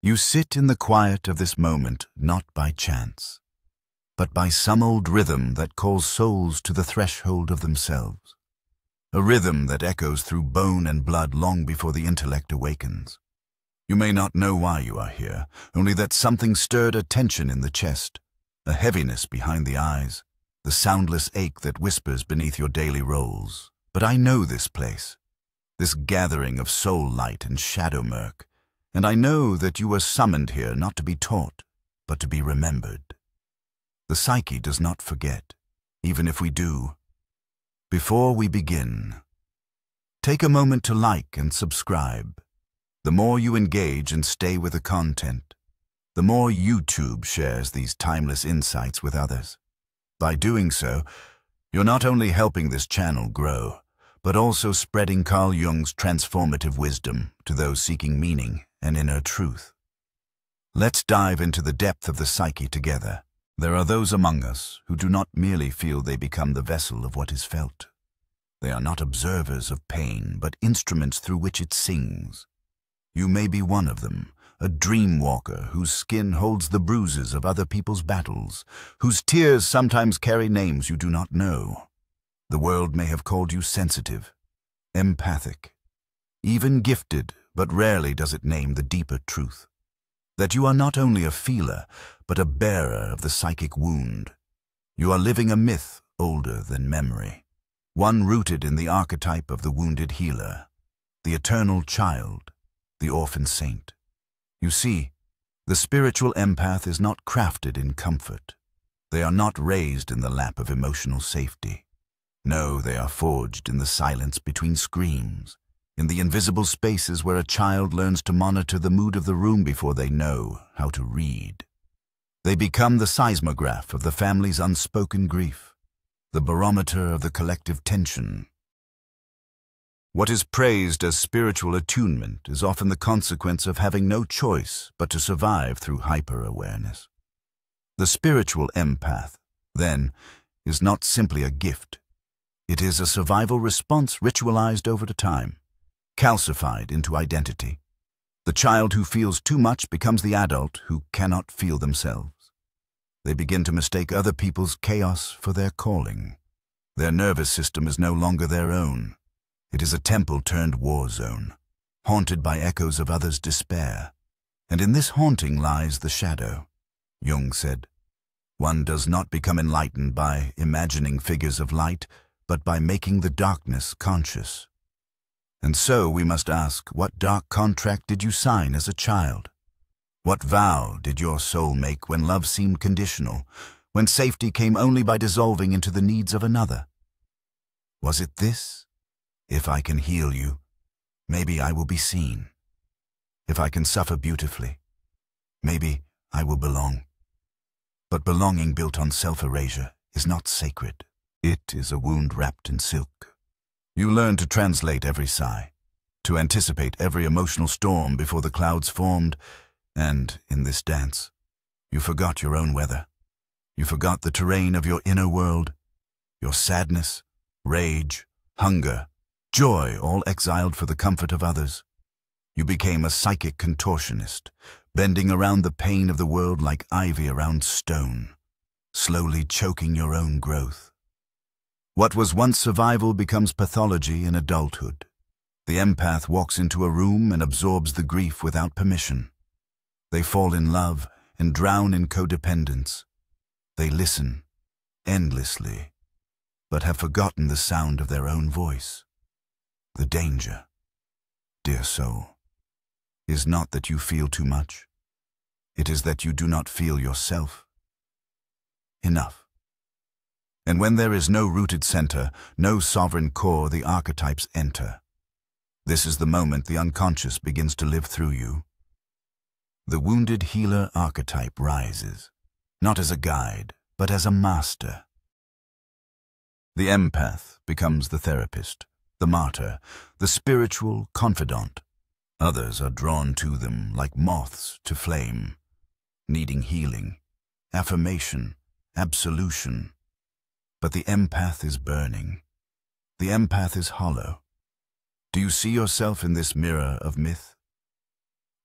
You sit in the quiet of this moment not by chance, but by some old rhythm that calls souls to the threshold of themselves. A rhythm that echoes through bone and blood long before the intellect awakens. You may not know why you are here, only that something stirred a tension in the chest, a heaviness behind the eyes, the soundless ache that whispers beneath your daily rolls. But I know this place, this gathering of soul light and shadow murk, and I know that you were summoned here not to be taught, but to be remembered. The psyche does not forget, even if we do. Before we begin, take a moment to like and subscribe. The more you engage and stay with the content, the more YouTube shares these timeless insights with others. By doing so, you're not only helping this channel grow, but also spreading Carl Jung's transformative wisdom to those seeking meaning and inner truth. Let's dive into the depth of the psyche together. There are those among us who do not merely feel they become the vessel of what is felt. They are not observers of pain, but instruments through which it sings. You may be one of them, a dream walker whose skin holds the bruises of other people's battles, whose tears sometimes carry names you do not know. The world may have called you sensitive, empathic, even gifted, but rarely does it name the deeper truth. That you are not only a feeler, but a bearer of the psychic wound. You are living a myth older than memory, one rooted in the archetype of the wounded healer, the eternal child, the orphan saint. You see, the spiritual empath is not crafted in comfort. They are not raised in the lap of emotional safety. No, they are forged in the silence between screams, in the invisible spaces where a child learns to monitor the mood of the room before they know how to read. They become the seismograph of the family's unspoken grief, the barometer of the collective tension. What is praised as spiritual attunement is often the consequence of having no choice but to survive through hyper-awareness. The spiritual empath, then, is not simply a gift. It is a survival response ritualized over time, calcified into identity. The child who feels too much becomes the adult who cannot feel themselves. They begin to mistake other people's chaos for their calling. Their nervous system is no longer their own. It is a temple turned war zone, haunted by echoes of others' despair. And in this haunting lies the shadow. Jung said, "One does not become enlightened by imagining figures of light, but by making the darkness conscious." And so we must ask, what dark contract did you sign as a child? What vow did your soul make when love seemed conditional, when safety came only by dissolving into the needs of another? Was it this? If I can heal you, maybe I will be seen. If I can suffer beautifully, maybe I will belong. But belonging built on self-erasure is not sacred. It is a wound wrapped in silk. You learn to translate every sigh, to anticipate every emotional storm before the clouds formed, and in this dance, you forgot your own weather. You forgot the terrain of your inner world, your sadness, rage, hunger, joy, all exiled for the comfort of others. You became a psychic contortionist, bending around the pain of the world like ivy around stone, slowly choking your own growth. What was once survival becomes pathology in adulthood. The empath walks into a room and absorbs the grief without permission. They fall in love and drown in codependence. They listen, endlessly, but have forgotten the sound of their own voice. The danger, dear soul, is not that you feel too much. It is that you do not feel yourself enough. And when there is no rooted center, no sovereign core, the archetypes enter. This is the moment the unconscious begins to live through you. The wounded healer archetype rises, not as a guide, but as a master. The empath becomes the therapist, the martyr, the spiritual confidant. Others are drawn to them like moths to flame, needing healing, affirmation, absolution. But the empath is burning. The empath is hollow. Do you see yourself in this mirror of myth?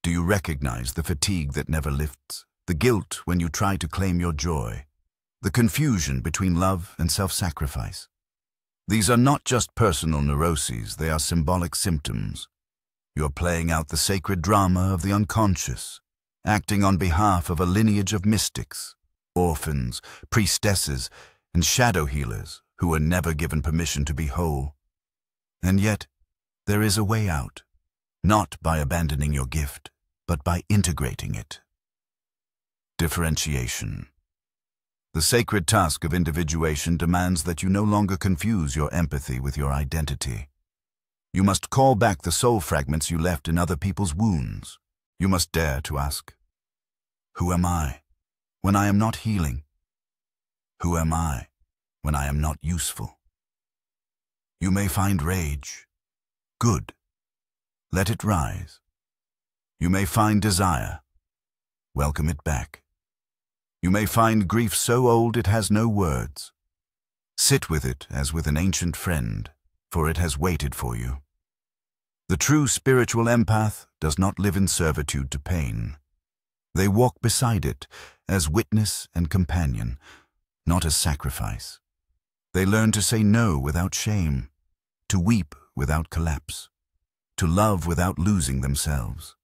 Do you recognize the fatigue that never lifts, the guilt when you try to claim your joy, the confusion between love and self-sacrifice? These are not just personal neuroses, they are symbolic symptoms. You're playing out the sacred drama of the unconscious, acting on behalf of a lineage of mystics, orphans, priestesses, and shadow healers who were never given permission to be whole. And yet, there is a way out, not by abandoning your gift, but by integrating it. Differentiation. The sacred task of individuation demands that you no longer confuse your empathy with your identity. You must call back the soul fragments you left in other people's wounds. You must dare to ask, who am I when I am not healing? Who am I when I am not useful? You may find rage. Good. Let it rise. You may find desire. Welcome it back. You may find grief so old it has no words. Sit with it as with an ancient friend, for it has waited for you. The true spiritual empath does not live in servitude to pain. They walk beside it as witness and companion, not as sacrifice. They learn to say no without shame, to weep without collapse, to love without losing themselves.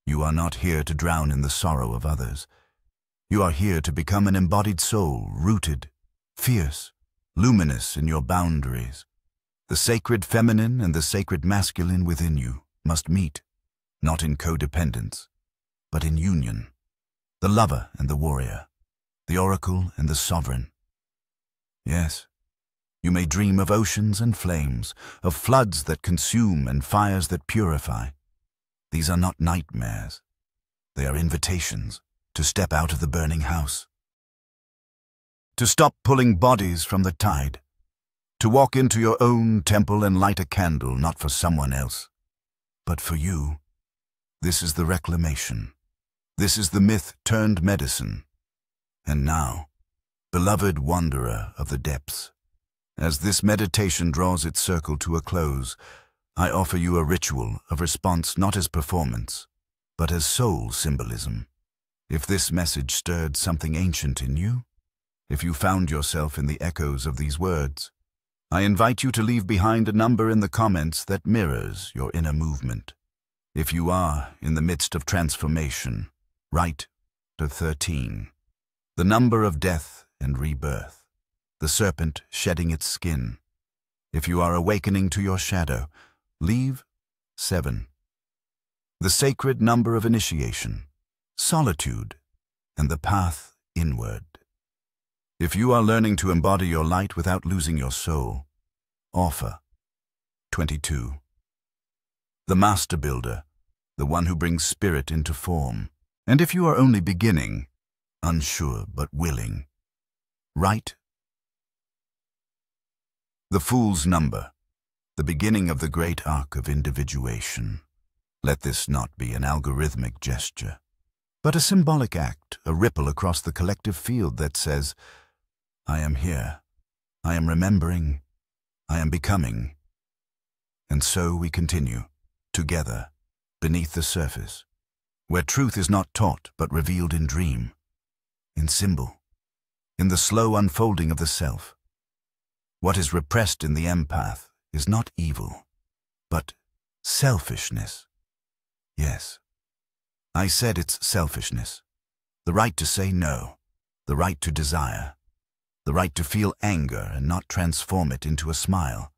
You are not here to drown in the sorrow of others. You are here to become an embodied soul, rooted, fierce, luminous in your boundaries. The sacred feminine and the sacred masculine within you must meet, not in codependence, but in union. The lover and the warrior, the oracle and the sovereign. Yes, you may dream of oceans and flames, of floods that consume and fires that purify. These are not nightmares. They are invitations to step out of the burning house, to stop pulling bodies from the tide, to walk into your own temple and light a candle not for someone else, but for you. This is the reclamation. This is the myth turned medicine. And now, beloved wanderer of the depths, as this meditation draws its circle to a close, I offer you a ritual of response not as performance, but as soul symbolism. If this message stirred something ancient in you, if you found yourself in the echoes of these words, I invite you to leave behind a number in the comments that mirrors your inner movement. If you are in the midst of transformation, write to 13, the number of death and rebirth, the serpent shedding its skin. If you are awakening to your shadow, leave 7, the sacred number of initiation, solitude, and the path inward. If you are learning to embody your light without losing your soul, offer 22. The master builder, the one who brings spirit into form. And if you are only beginning, unsure but willing, write the fool's number, the beginning of the great arc of individuation. Let this not be an algorithmic gesture, but a symbolic act, a ripple across the collective field that says, I am here, I am remembering, I am becoming. And so we continue, together, beneath the surface, where truth is not taught but revealed in dream, in symbol, in the slow unfolding of the self. What is repressed in the empath is not evil, but selfishness. Yes, I said it's selfishness. The right to say no, the right to desire, the right to feel anger and not transform it into a smile,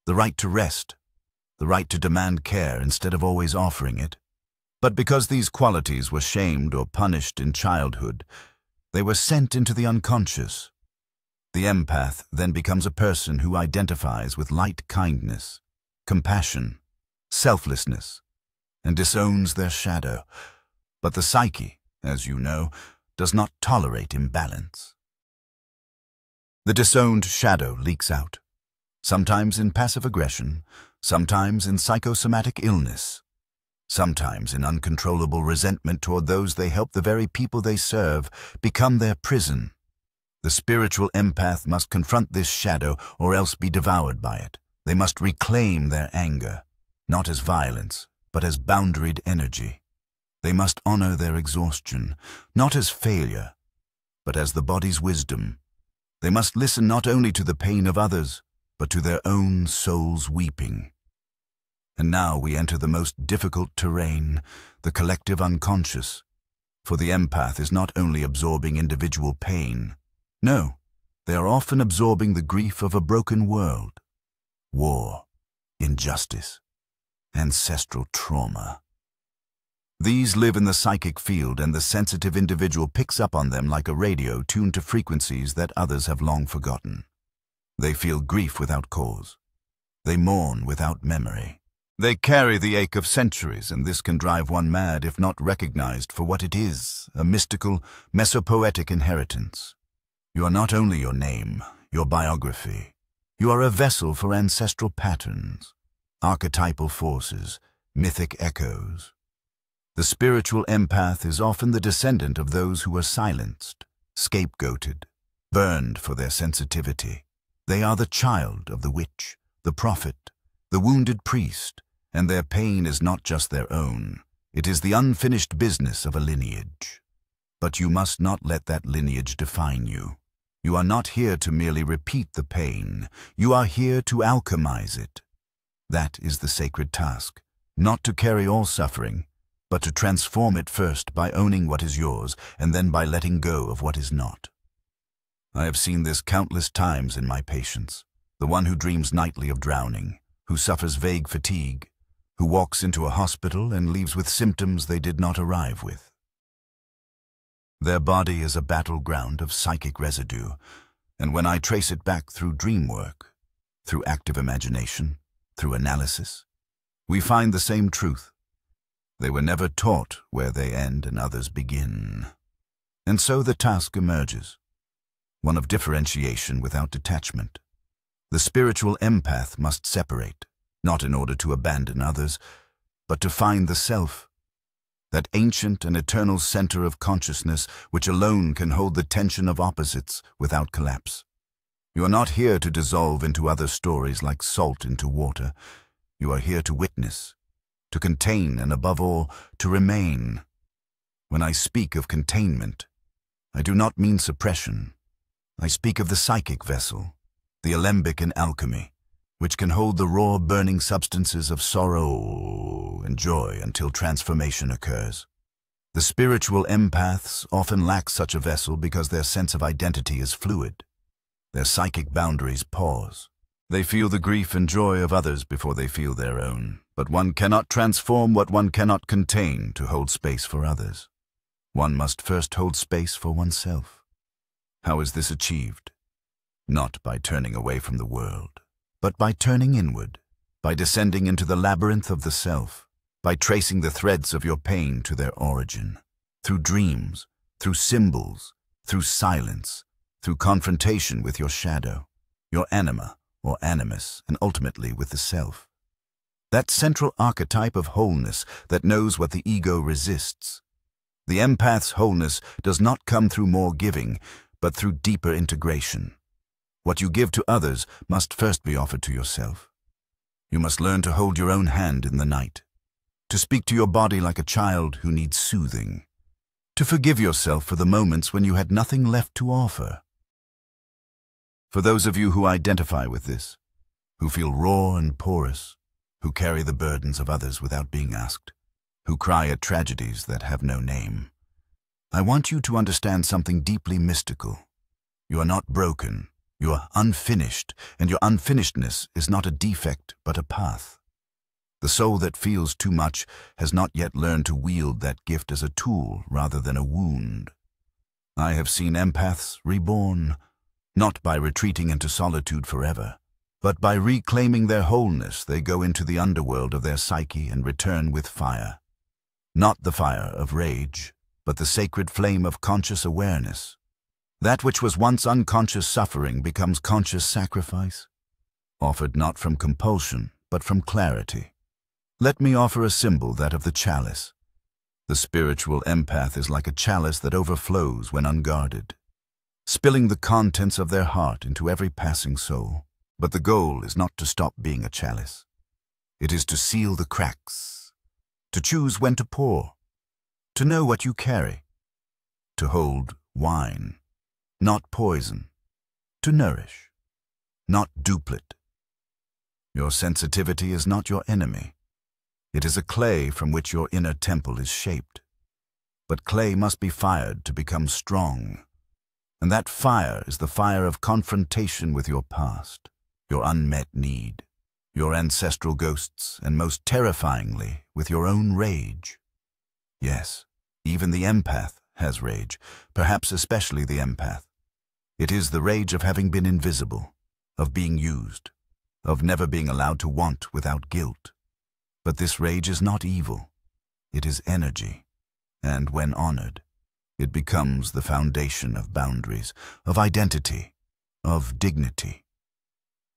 the right to rest, the right to demand care instead of always offering it. But because these qualities were shamed or punished in childhood, they were sent into the unconscious. The empath then becomes a person who identifies with light kindness, compassion, selflessness, and disowns their shadow. But the psyche, as you know, does not tolerate imbalance. The disowned shadow leaks out, sometimes in passive aggression, sometimes in psychosomatic illness, sometimes in uncontrollable resentment toward those they help. The very people they serve become their prison. The spiritual empath must confront this shadow or else be devoured by it. They must reclaim their anger, not as violence, but as boundaried energy. They must honor their exhaustion, not as failure, but as the body's wisdom. They must listen not only to the pain of others, but to their own soul's weeping. And now we enter the most difficult terrain, the collective unconscious. For the empath is not only absorbing individual pain. No, they are often absorbing the grief of a broken world. War, injustice, ancestral trauma. These live in the psychic field, and the sensitive individual picks up on them like a radio tuned to frequencies that others have long forgotten. They feel grief without cause. They mourn without memory. They carry the ache of centuries, and this can drive one mad if not recognized for what it is, a mystical, mesopoetic inheritance. You are not only your name, your biography. You are a vessel for ancestral patterns, archetypal forces, mythic echoes. The spiritual empath is often the descendant of those who are silenced, scapegoated, burned for their sensitivity. They are the child of the witch, the prophet, the wounded priest, and their pain is not just their own. It is the unfinished business of a lineage. But you must not let that lineage define you. You are not here to merely repeat the pain. You are here to alchemize it. That is the sacred task, not to carry all suffering, but to transform it first by owning what is yours and then by letting go of what is not. I have seen this countless times in my patients. The one who dreams nightly of drowning, who suffers vague fatigue, who walks into a hospital and leaves with symptoms they did not arrive with. Their body is a battleground of psychic residue, and when I trace it back through dream work, through active imagination, through analysis, we find the same truth. They were never taught where they end and others begin. And so the task emerges, one of differentiation without detachment. The spiritual empath must separate, not in order to abandon others, but to find the self, that ancient and eternal center of consciousness which alone can hold the tension of opposites without collapse. You are not here to dissolve into other stories like salt into water. You are here to witness, to contain, and above all, to remain. When I speak of containment, I do not mean suppression. I speak of the psychic vessel, the alembic in alchemy, which can hold the raw burning substances of sorrow and joy until transformation occurs. The spiritual empaths often lack such a vessel because their sense of identity is fluid. Their psychic boundaries pause. They feel the grief and joy of others before they feel their own. But one cannot transform what one cannot contain to hold space for others. One must first hold space for oneself. How is this achieved? Not by turning away from the world, but by turning inward, by descending into the labyrinth of the self, by tracing the threads of your pain to their origin, through dreams, through symbols, through silence, through confrontation with your shadow, your anima or animus, and ultimately with the self. That central archetype of wholeness that knows what the ego resists. The empath's wholeness does not come through more giving, but through deeper integration. What you give to others must first be offered to yourself. You must learn to hold your own hand in the night, to speak to your body like a child who needs soothing, to forgive yourself for the moments when you had nothing left to offer. For those of you who identify with this, who feel raw and porous, who carry the burdens of others without being asked, who cry at tragedies that have no name, I want you to understand something deeply mystical. You are not broken, you are unfinished, and your unfinishedness is not a defect but a path. The soul that feels too much has not yet learned to wield that gift as a tool rather than a wound. I have seen empaths reborn, not by retreating into solitude forever, but by reclaiming their wholeness. They go into the underworld of their psyche and return with fire. Not the fire of rage, but the sacred flame of conscious awareness. That which was once unconscious suffering becomes conscious sacrifice, offered not from compulsion, but from clarity. Let me offer a symbol, that of the chalice. The spiritual empath is like a chalice that overflows when unguarded, spilling the contents of their heart into every passing soul. But the goal is not to stop being a chalice. It is to seal the cracks, to choose when to pour, to know what you carry, to hold wine, not poison, to nourish, not duplicate. Your sensitivity is not your enemy. It is a clay from which your inner temple is shaped. But clay must be fired to become strong. And that fire is the fire of confrontation with your past, your unmet need, your ancestral ghosts, and most terrifyingly, with your own rage. Yes, even the empath has rage, perhaps especially the empath. It is the rage of having been invisible, of being used, of never being allowed to want without guilt. But this rage is not evil. It is energy, and when honored, it becomes the foundation of boundaries, of identity, of dignity.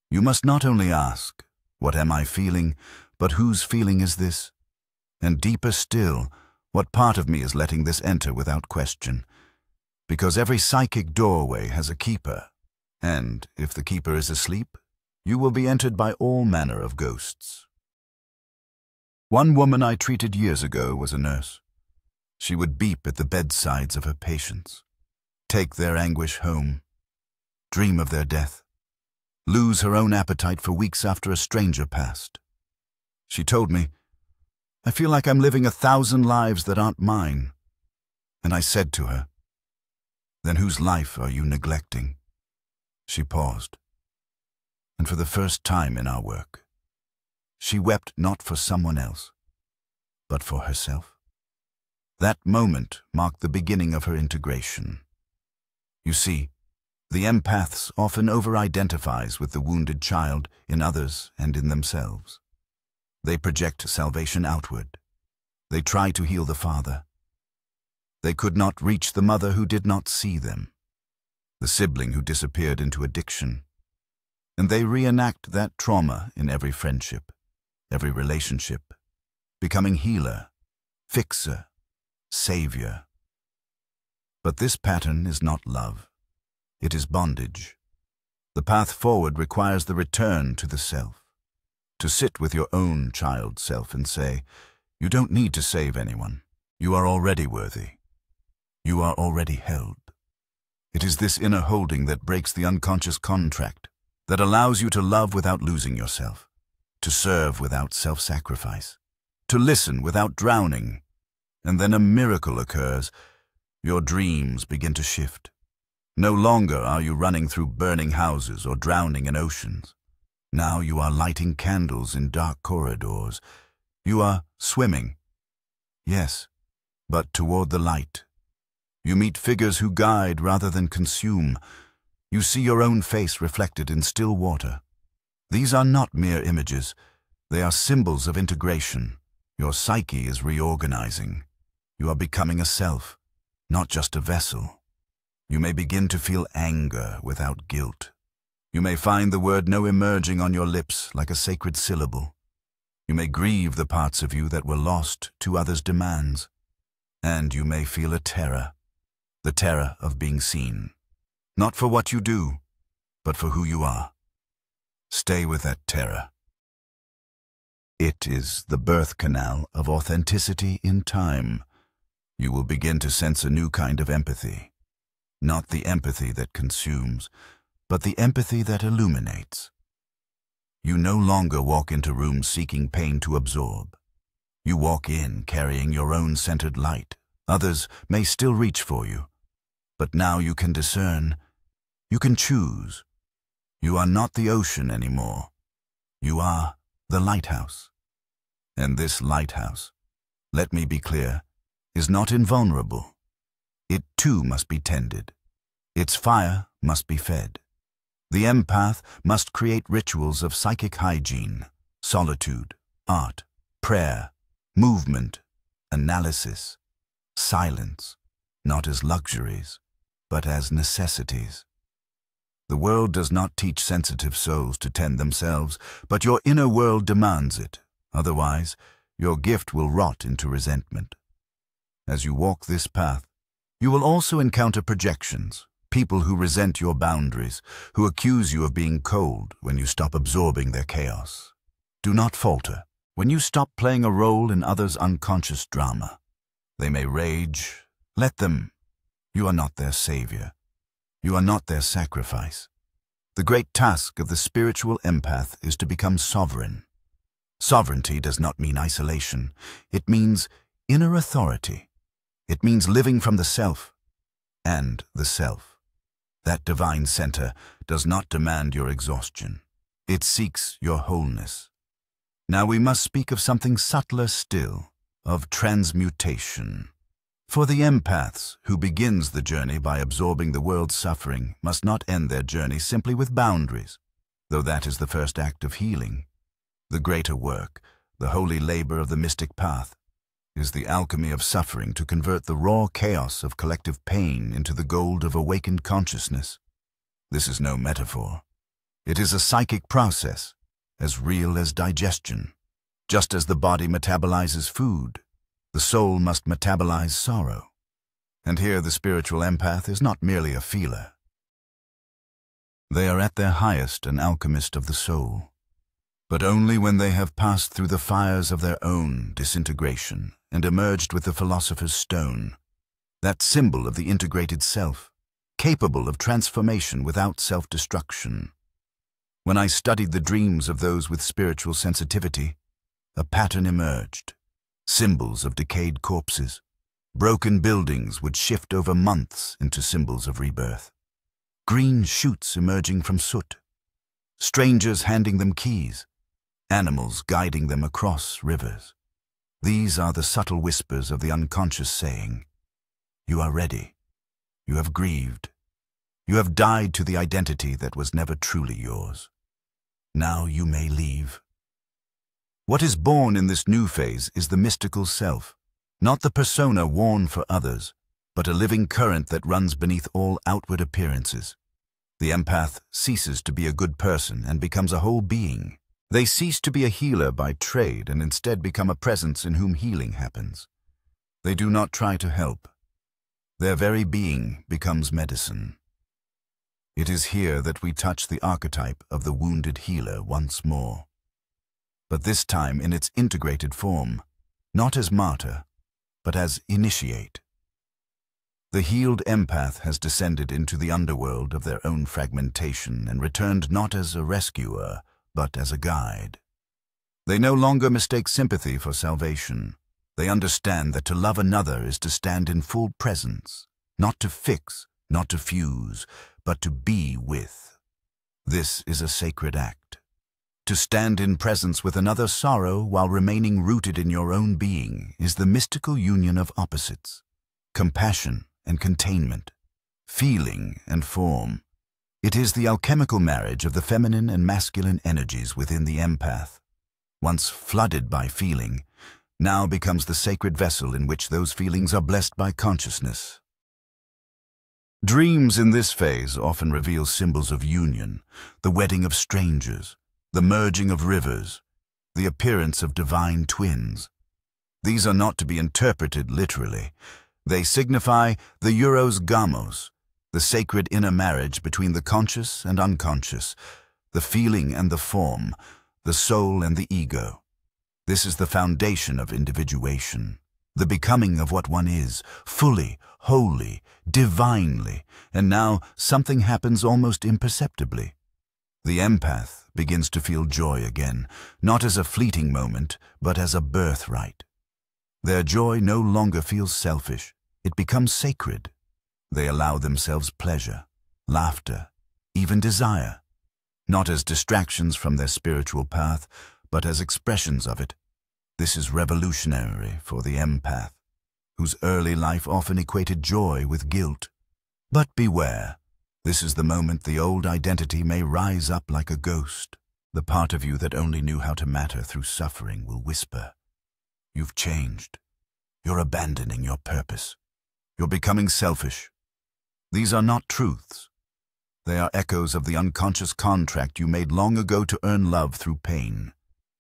You must not only ask, "What am I feeling?" but "Whose feeling is this?" And deeper still, what part of me is letting this enter without question? Because every psychic doorway has a keeper, and if the keeper is asleep, you will be entered by all manner of ghosts. One woman I treated years ago was a nurse. She would beep at the bedsides of her patients, take their anguish home, dream of their death, lose her own appetite for weeks after a stranger passed. She told me, "I feel like I'm living 1,000 lives that aren't mine." And I said to her, "Then whose life are you neglecting?" She paused, and for the first time in our work, she wept not for someone else, but for herself. That moment marked the beginning of her integration. You see, the empaths often over-identifies with the wounded child in others and in themselves. They project salvation outward. They try to heal the father. They could not reach the mother who did not see them, the sibling who disappeared into addiction. And they reenact that trauma in every friendship, every relationship, becoming healer, fixer, savior. But this pattern is not love. It is bondage. The path forward requires the return to the self, to sit with your own child self and say, "You don't need to save anyone. You are already worthy. You are already held." It is this inner holding that breaks the unconscious contract, that allows you to love without losing yourself, to serve without self-sacrifice, to listen without drowning. And then a miracle occurs. Your dreams begin to shift. No longer are you running through burning houses or drowning in oceans. Now you are lighting candles in dark corridors. You are swimming. Yes, but toward the light. You meet figures who guide rather than consume. You see your own face reflected in still water. These are not mere images. They are symbols of integration. Your psyche is reorganizing. You are becoming a self, not just a vessel. You may begin to feel anger without guilt. You may find the word no emerging on your lips like a sacred syllable. You may grieve the parts of you that were lost to others' demands. And you may feel a terror, the terror of being seen. Not for what you do, but for who you are. Stay with that terror. It is the birth canal of authenticity in time. You will begin to sense a new kind of empathy. Not the empathy that consumes, but the empathy that illuminates. You no longer walk into rooms seeking pain to absorb. You walk in carrying your own centered light. Others may still reach for you, but now you can discern. You can choose. You are not the ocean anymore. You are the lighthouse. And this lighthouse, let me be clear, is not invulnerable. It too must be tended. Its fire must be fed. The empath must create rituals of psychic hygiene, solitude, art, prayer, movement, analysis, silence, not as luxuries, but as necessities. The world does not teach sensitive souls to tend themselves, but your inner world demands it. Otherwise, your gift will rot into resentment. As you walk this path, you will also encounter projections, people who resent your boundaries, who accuse you of being cold when you stop absorbing their chaos. Do not falter. When you stop playing a role in others' unconscious drama, They may rage. Let them. You are not their savior. You are not their sacrifice. The great task of the spiritual empath is to become sovereign. Sovereignty does not mean isolation. It means inner authority. It means living from the self and the self. That divine center does not demand your exhaustion. It seeks your wholeness. Now we must speak of something subtler still, of transmutation. For the empaths who begins the journey by absorbing the world's suffering must not end their journey simply with boundaries, though that is the first act of healing. The greater work, the holy labor of the mystic path, is the alchemy of suffering to convert the raw chaos of collective pain into the gold of awakened consciousness. This is no metaphor. It is a psychic process, as real as digestion. Just as the body metabolizes food, the soul must metabolize sorrow. And here the spiritual empath is not merely a feeler. They are at their highest an alchemist of the soul, but only when they have passed through the fires of their own disintegration and emerged with the philosopher's stone, that symbol of the integrated self, capable of transformation without self-destruction. When I studied the dreams of those with spiritual sensitivity, a pattern emerged. Symbols of decayed corpses. Broken buildings would shift over months into symbols of rebirth. Green shoots emerging from soot. Strangers handing them keys. Animals guiding them across rivers. These are the subtle whispers of the unconscious saying, "You are ready. You have grieved. You have died to the identity that was never truly yours. Now you may leave." What is born in this new phase is the mystical self, not the persona worn for others, but a living current that runs beneath all outward appearances. The empath ceases to be a good person and becomes a whole being. They cease to be a healer by trade and instead become a presence in whom healing happens. They do not try to help. Their very being becomes medicine. It is here that we touch the archetype of the wounded healer once more. But this time in its integrated form, not as martyr, but as initiate. The healed empath has descended into the underworld of their own fragmentation and returned not as a rescuer, but as a guide. They no longer mistake sympathy for salvation. They understand that to love another is to stand in full presence, not to fix, not to fuse, but to be with. This is a sacred act. To stand in presence with another's sorrow while remaining rooted in your own being is the mystical union of opposites, compassion and containment, feeling and form. It is the alchemical marriage of the feminine and masculine energies within the empath. Once flooded by feeling, now becomes the sacred vessel in which those feelings are blessed by consciousness. Dreams in this phase often reveal symbols of union, the wedding of strangers, the merging of rivers, the appearance of divine twins. These are not to be interpreted literally. They signify the euros gamos, the sacred inner marriage between the conscious and unconscious, the feeling and the form, the soul and the ego. This is the foundation of individuation, the becoming of what one is, fully, wholly, divinely, and now something happens almost imperceptibly. The empath begins to feel joy again, not as a fleeting moment, but as a birthright. Their joy no longer feels selfish. It becomes sacred. They allow themselves pleasure, laughter, even desire, not as distractions from their spiritual path, but as expressions of it. This is revolutionary for the empath, whose early life often equated joy with guilt. But beware. This is the moment the old identity may rise up like a ghost. The part of you that only knew how to matter through suffering will whisper, "You've changed. You're abandoning your purpose. You're becoming selfish." These are not truths. They are echoes of the unconscious contract you made long ago to earn love through pain.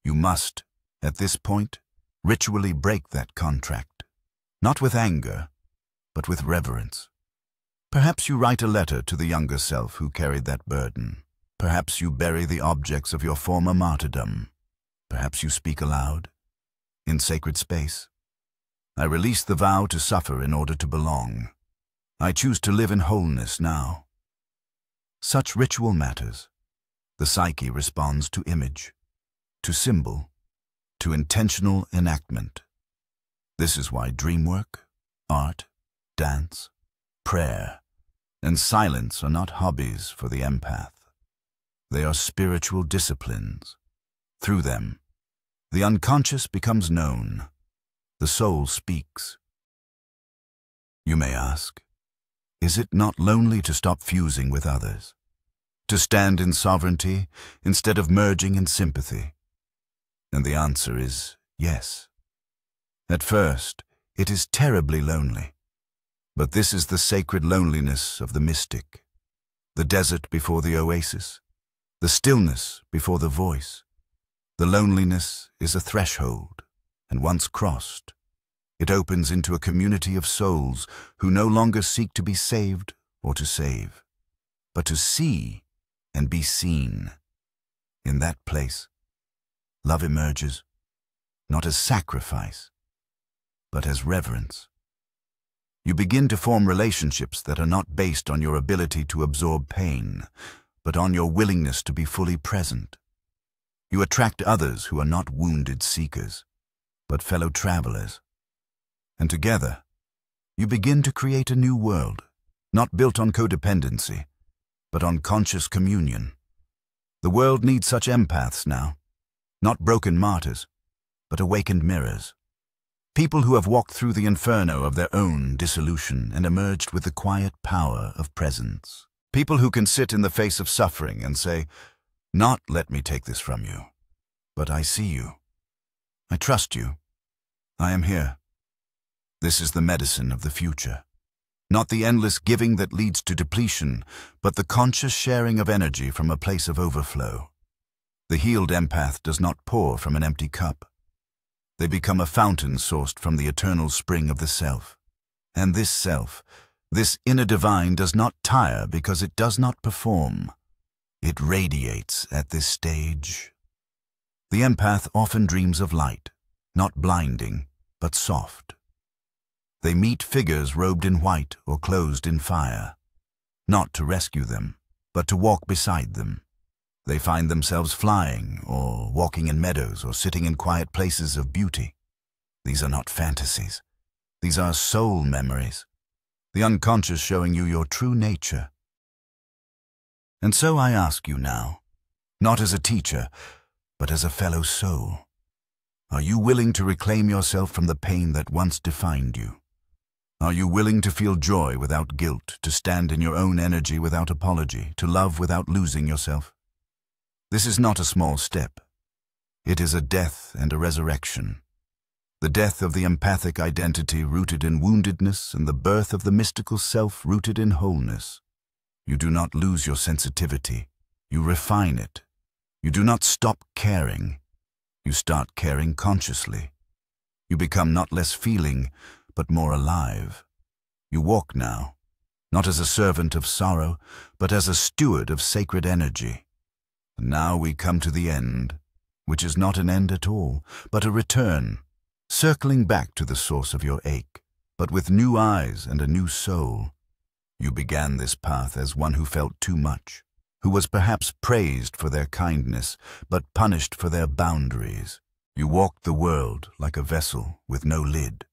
You must, at this point, ritually break that contract, not with anger, but with reverence. Perhaps you write a letter to the younger self who carried that burden. Perhaps you bury the objects of your former martyrdom. Perhaps you speak aloud, in sacred space. I release the vow to suffer in order to belong. I choose to live in wholeness now. Such ritual matters. The psyche responds to image, to symbol, to intentional enactment. This is why dream work, art, dance, prayer, and silence are not hobbies for the empath. They are spiritual disciplines. Through them, the unconscious becomes known. The soul speaks. You may ask, is it not lonely to stop fusing with others? To stand in sovereignty instead of merging in sympathy? And the answer is yes. At first, it is terribly lonely. But this is the sacred loneliness of the mystic. The desert before the oasis. The stillness before the voice. The loneliness is a threshold, and once crossed, it opens into a community of souls who no longer seek to be saved or to save, but to see and be seen. In that place, love emerges, not as sacrifice, but as reverence. You begin to form relationships that are not based on your ability to absorb pain, but on your willingness to be fully present. You attract others who are not wounded seekers, but fellow travelers. And together, you begin to create a new world, not built on codependency, but on conscious communion. The world needs such empaths now, not broken martyrs, but awakened mirrors. People who have walked through the inferno of their own dissolution and emerged with the quiet power of presence. People who can sit in the face of suffering and say, "Not let me take this from you, but I see you. I trust you. I am here." This is the medicine of the future. Not the endless giving that leads to depletion, but the conscious sharing of energy from a place of overflow. The healed empath does not pour from an empty cup. They become a fountain sourced from the eternal spring of the self. And this self, this inner divine, does not tire because it does not perform. It radiates at this stage. The empath often dreams of light, not blinding, but soft. They meet figures robed in white or clothed in fire, not to rescue them, but to walk beside them. They find themselves flying or walking in meadows or sitting in quiet places of beauty. These are not fantasies. These are soul memories, the unconscious showing you your true nature. And so I ask you now, not as a teacher, but as a fellow soul, are you willing to reclaim yourself from the pain that once defined you? Are you willing to feel joy without guilt, to stand in your own energy without apology, to love without losing yourself? This is not a small step. It is a death and a resurrection. The death of the empathic identity rooted in woundedness and the birth of the mystical self rooted in wholeness. You do not lose your sensitivity. You refine it. You do not stop caring. You start caring consciously. You become not less feeling, but more alive. You walk now, not as a servant of sorrow, but as a steward of sacred energy. And now we come to the end, which is not an end at all, but a return, circling back to the source of your ache, but with new eyes and a new soul. You began this path as one who felt too much, who was perhaps praised for their kindness, but punished for their boundaries. You walked the world like a vessel with no lid,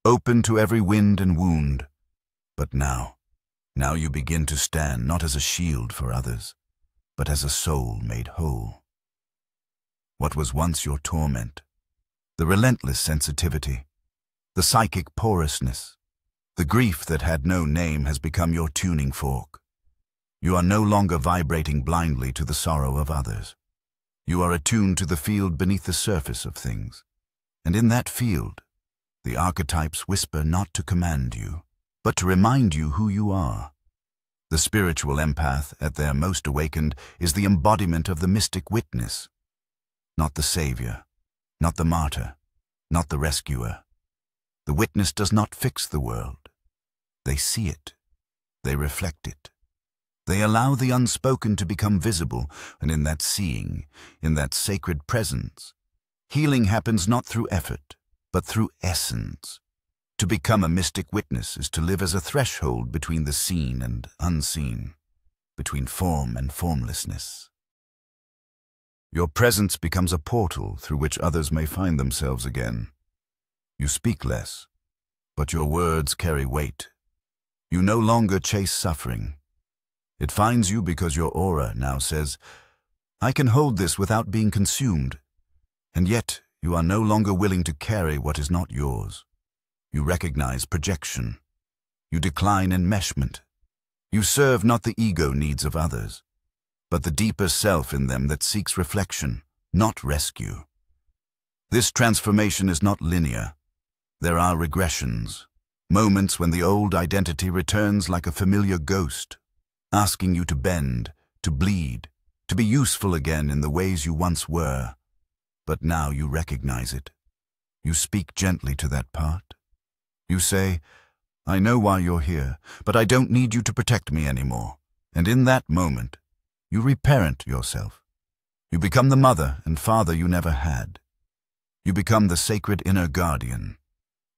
open to every wind and wound. But now you begin to stand not as a shield for others, but as a soul made whole. What was once your torment, the relentless sensitivity, the psychic porousness, the grief that had no name, has become your tuning fork. You are no longer vibrating blindly to the sorrow of others. You are attuned to the field beneath the surface of things. And in that field, the archetypes whisper not to command you, but to remind you who you are. The spiritual empath, at their most awakened, is the embodiment of the mystic witness, not the savior, not the martyr, not the rescuer. The witness does not fix the world. They see it. They reflect it. They allow the unspoken to become visible, and in that seeing, in that sacred presence, healing happens not through effort, but through essence. To become a mystic witness is to live as a threshold between the seen and unseen, between form and formlessness. Your presence becomes a portal through which others may find themselves again. You speak less, but your words carry weight. You no longer chase suffering. It finds you because your aura now says, "I can hold this without being consumed." And yet, you are no longer willing to carry what is not yours. You recognize projection. You decline enmeshment. You serve not the ego needs of others, but the deeper self in them that seeks reflection, not rescue. This transformation is not linear. There are regressions, moments when the old identity returns like a familiar ghost, asking you to bend, to bleed, to be useful again in the ways you once were. But now you recognize it. You speak gently to that part. You say, "I know why you're here, but I don't need you to protect me anymore." And in that moment, you reparent yourself. You become the mother and father you never had. You become the sacred inner guardian.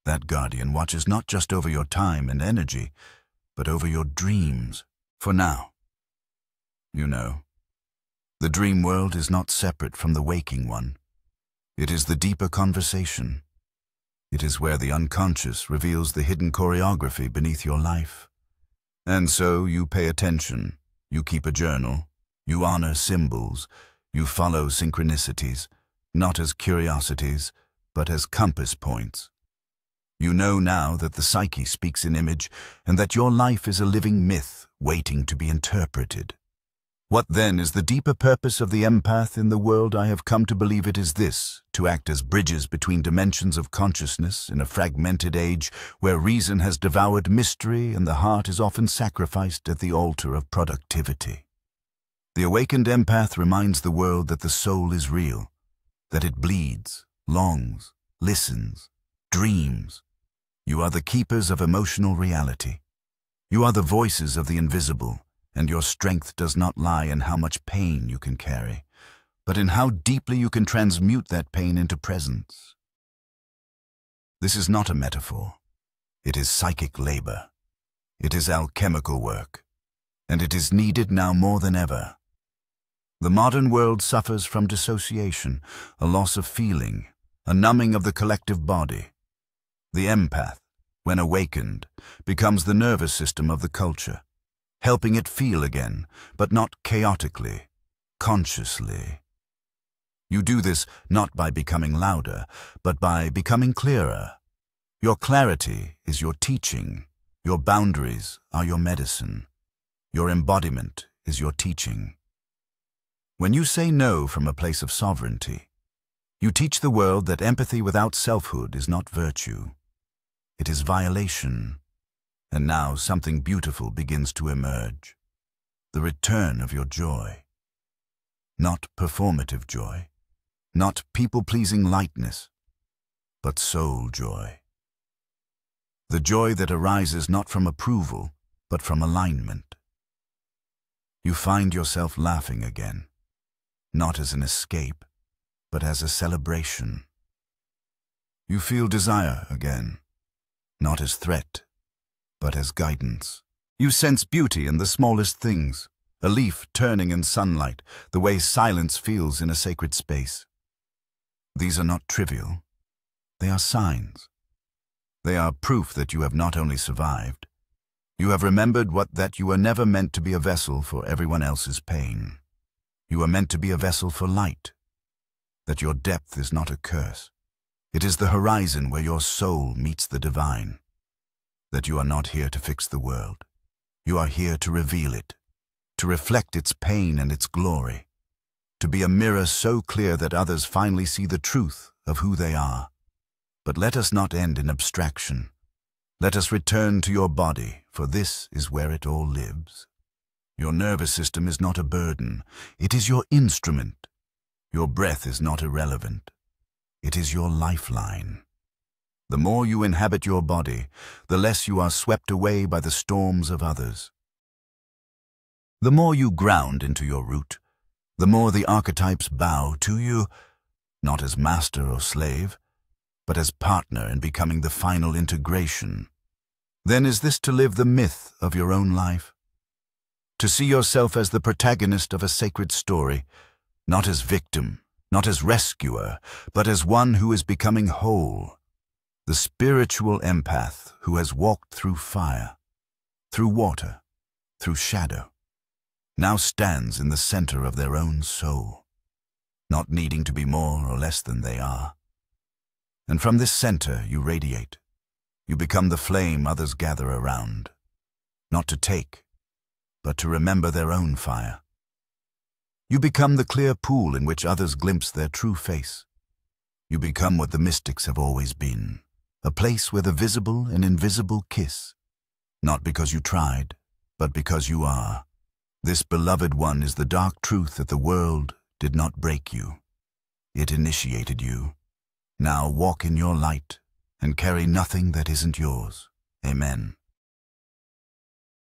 That guardian watches not just over your time and energy, but over your dreams, for now. You know, the dream world is not separate from the waking one. It is the deeper conversation. It is where the unconscious reveals the hidden choreography beneath your life. And so you pay attention, you keep a journal, you honor symbols, you follow synchronicities, not as curiosities, but as compass points. You know now that the psyche speaks in image and that your life is a living myth waiting to be interpreted. What then is the deeper purpose of the empath in the world? I have come to believe it is this: to act as bridges between dimensions of consciousness in a fragmented age where reason has devoured mystery and the heart is often sacrificed at the altar of productivity. The awakened empath reminds the world that the soul is real, that it bleeds, longs, listens, dreams. You are the keepers of emotional reality. You are the voices of the invisible, and your strength does not lie in how much pain you can carry, but in how deeply you can transmute that pain into presence. This is not a metaphor. It is psychic labor. It is alchemical work, and it is needed now more than ever. The modern world suffers from dissociation, a loss of feeling, a numbing of the collective body. The empath, when awakened, becomes the nervous system of the culture, helping it feel again, but not chaotically, consciously. You do this not by becoming louder, but by becoming clearer. Your clarity is your teaching. Your boundaries are your medicine. Your embodiment is your teaching. When you say no from a place of sovereignty, you teach the world that empathy without selfhood is not virtue. It is violation. And now something beautiful begins to emerge. The return of your joy. Not performative joy, not people-pleasing lightness, but soul joy. The joy that arises not from approval, but from alignment. You find yourself laughing again, not as an escape, but as a celebration. You feel desire again, not as threat, but as guidance. You sense beauty in the smallest things, a leaf turning in sunlight, the way silence feels in a sacred space. These are not trivial. They are signs. They are proof that you have not only survived, you have remembered that you were never meant to be a vessel for everyone else's pain. You are meant to be a vessel for light, that your depth is not a curse. It is the horizon where your soul meets the divine. That you are not here to fix the world. You are here to reveal it, to reflect its pain and its glory, to be a mirror so clear that others finally see the truth of who they are. But let us not end in abstraction. Let us return to your body, for this is where it all lives. Your nervous system is not a burden. It is your instrument. Your breath is not irrelevant. It is your lifeline. The more you inhabit your body, the less you are swept away by the storms of others. The more you ground into your root, the more the archetypes bow to you, not as master or slave, but as partner in becoming the final integration. Then is this to live the myth of your own life? To see yourself as the protagonist of a sacred story, not as victim, not as rescuer, but as one who is becoming whole, the spiritual empath who has walked through fire, through water, through shadow, now stands in the center of their own soul, not needing to be more or less than they are. And from this center you radiate. You become the flame others gather around, not to take, but to remember their own fire. You become the clear pool in which others glimpse their true face. You become what the mystics have always been, a place where the visible and invisible kiss, not because you tried, but because you are. This beloved one is the dark truth that the world did not break you. It initiated you. Now walk in your light and carry nothing that isn't yours. Amen.